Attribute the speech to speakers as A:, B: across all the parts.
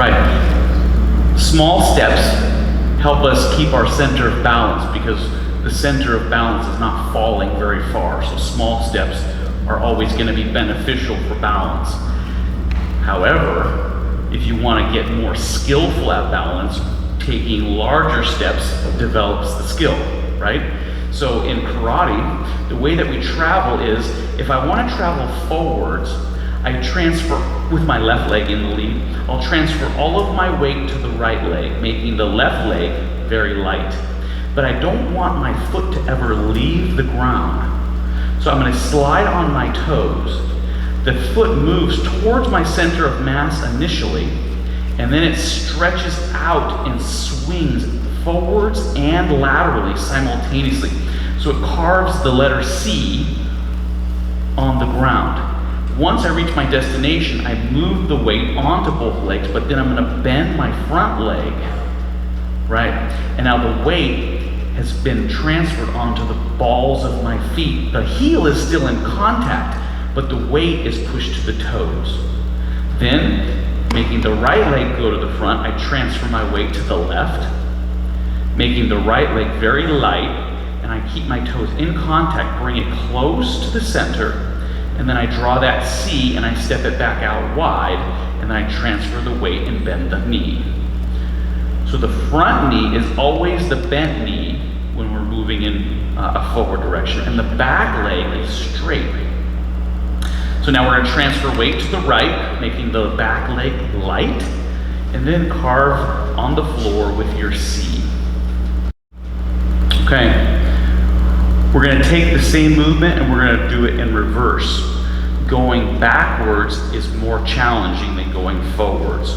A: Right. Small steps help us keep our center of balance because the center of balance is not falling very far. So small steps are always going to be beneficial for balance. However, if you want to get more skillful at balance, taking larger steps develops the skill, right? So in karate, the way that we travel is, if I want to travel forwards, I transfer with my left leg in the lead. I'll transfer all of my weight to the right leg, making the left leg very light. But I don't want my foot to ever leave the ground. So I'm going to slide on my toes. The foot moves towards my center of mass initially, and then it stretches out and swings forwards and laterally simultaneously. So it carves the letter C on the ground. Once I reach my destination, I move the weight onto both legs, but then I'm going to bend my front leg, right? And now the weight has been transferred onto the balls of my feet. The heel is still in contact, but the weight is pushed to the toes. Then, making the right leg go to the front, I transfer my weight to the left, making the right leg very light, and I keep my toes in contact, bring it close to the center, and then I draw that C and I step it back out wide, and then I transfer the weight and bend the knee. So the front knee is always the bent knee when we're moving in a forward direction, and the back leg is straight. So now we're going to transfer weight to the right, making the back leg light, and then carve on the floor with your C. Okay. We're going to take the same movement and we're going to do it in reverse. Going backwards is more challenging than going forwards.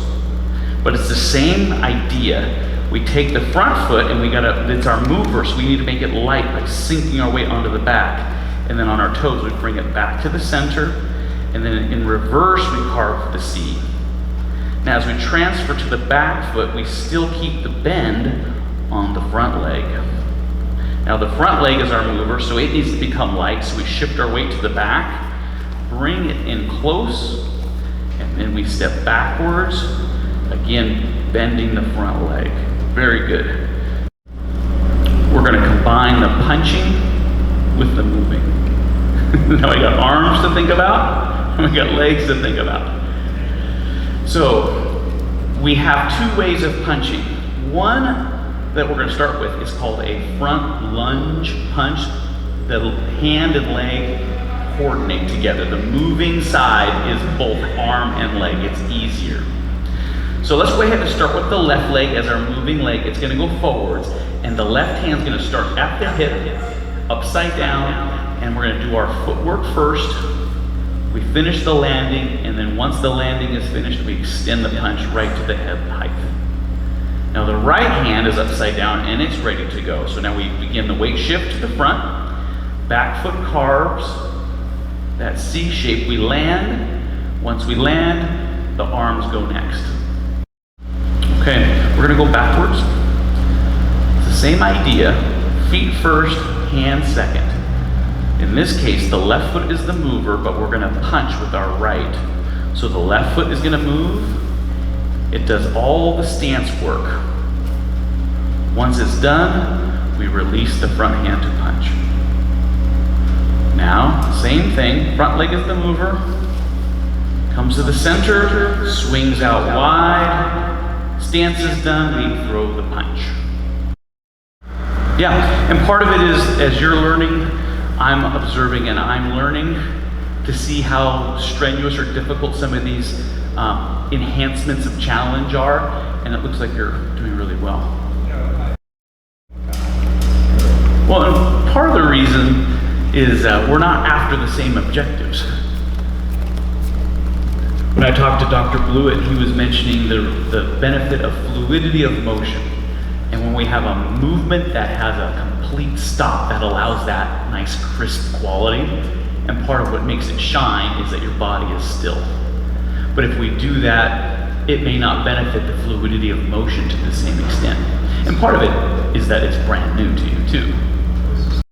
A: But it's the same idea. We take the front foot and it's our mover, so we need to make it light by sinking our weight onto the back. And then on our toes, we bring it back to the center. And then in reverse, we carve the C. Now as we transfer to the back foot, we still keep the bend on the front leg. Now the front leg is our mover, so it needs to become light, so we shift our weight to the back, bring it in close, and then we step backwards, again bending the front leg. Very good. We're going to combine the punching with the moving. Now we got arms to think about, and we got legs to think about. So we have two ways of punching. One that we're going to start with is called a front lunge punch. The hand and leg coordinate together. The moving side is both arm and leg. It's easier. So let's go ahead and start with the left leg as our moving leg. It's going to go forwards, and the left hand's going to start at the hip, upside down, and we're going to do our footwork first. We finish the landing, and then once the landing is finished, we extend the punch right to the head height. Now the right hand is upside down and it's ready to go. So now we begin the weight shift to the front, back foot carves, that C shape, we land. Once we land, the arms go next. Okay, we're gonna go backwards. It's the same idea, feet first, hands second. In this case, the left foot is the mover, but we're gonna punch with our right. So the left foot is gonna move. It does all the stance work. Once it's done, we release the front hand to punch. Now, same thing, front leg is the mover, comes to the center, swings out wide, stance is done, we throw the punch. Yeah, and part of it is, as you're learning, I'm observing and I'm learning to see how strenuous or difficult some of these enhancements of challenge are, and it looks like you're doing really well. Well, and part of the reason is we're not after the same objectives. When I talked to Dr. Blewett, he was mentioning the benefit of fluidity of motion. And when we have a movement that has a complete stop, that allows that nice crisp quality, and part of what makes it shine is that your body is still. But if we do that, it may not benefit the fluidity of motion to the same extent. And part of it is that it's brand new to you too.